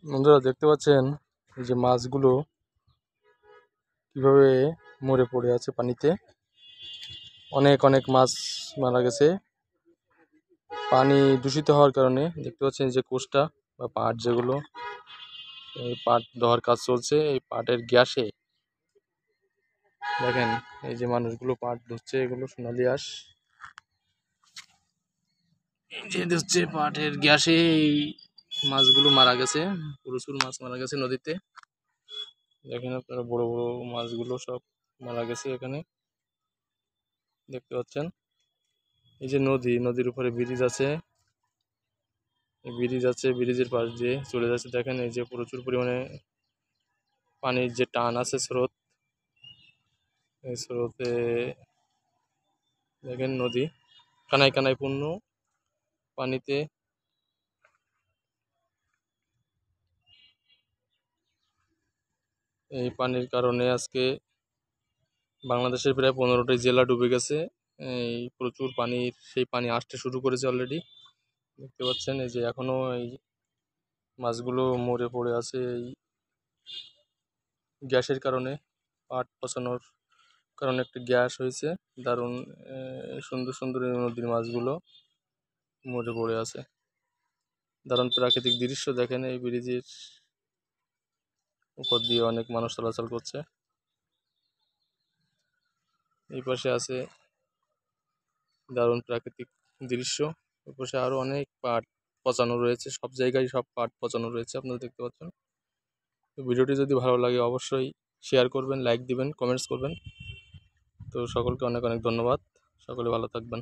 বন্ধুরা দেখতে পাচ্ছেন এই যে মাছগুলো কিভাবে মরে পড়ে আছে পানিতে। অনেক অনেক মাছ মারা গেছে পানি দূষিত হওয়ার কারণে। দেখতে পাচ্ছেন যে কোষটা বা পাট, যেগুলো এই পাট ধোয়ার কাজ চলছে, এই পাটের গ্যাসে দেখেন এই যে মানুষগুলো পাট ধুচ্ছে, এগুলো সোনালি আঁশ, এই যে হচ্ছে পাটের গ্যাসে এই মাছগুলো মারা গেছে। প্রচুর মাছ মারা গেছে নদীতে। দেখেন আপনারা বড় বড় মাছগুলো সব মারা গেছে এখানে দেখতে পাচ্ছেন। এই যে নদীর উপরে ব্রিজ আছে, ব্রিজের পাশ দিয়ে চলে যাচ্ছে। দেখেন এই যে প্রচুর পরিমাণে পানির যে টান আছে, স্রোত, এই স্রোতে দেখেন নদী কানায় কানায় পূর্ণ পানিতে। এই পানির কারণে আজকে বাংলাদেশের প্রায় 15টি জেলা ডুবে গেছে। এই প্রচুর পানির সেই পানি আসতে শুরু করেছে অলরেডি। দেখতে পাচ্ছেন এই যে এখনো এই মাছগুলো মরে পড়ে আছে এই গ্যাসের কারণে। পাট পচানোর কারণে একটা গ্যাস হয়েছে দারুণ। সুন্দর সুন্দর এই নদীর মাছগুলো মরে পড়ে আছে। দারুণ প্রাকৃতিক দৃশ্য দেখেন। এই ব্রিজের উপর দিয়ে অনেক মানুষ চলাচল করছে। এই পাশে আছে দারুণ প্রাকৃতিক দৃশ্য। ওই পাশে আরো অনেক পাট পচানো রয়েছে, সব জায়গায় সব পাট পচানো রয়েছে আপনারা দেখতে পাচ্ছেন। তো ভিডিওটি যদি ভালো লাগে অবশ্যই শেয়ার করবেন, লাইক দিবেন, কমেন্টস করবেন। তো সকলকে অনেক অনেক ধন্যবাদ। সকলে ভালো থাকবেন।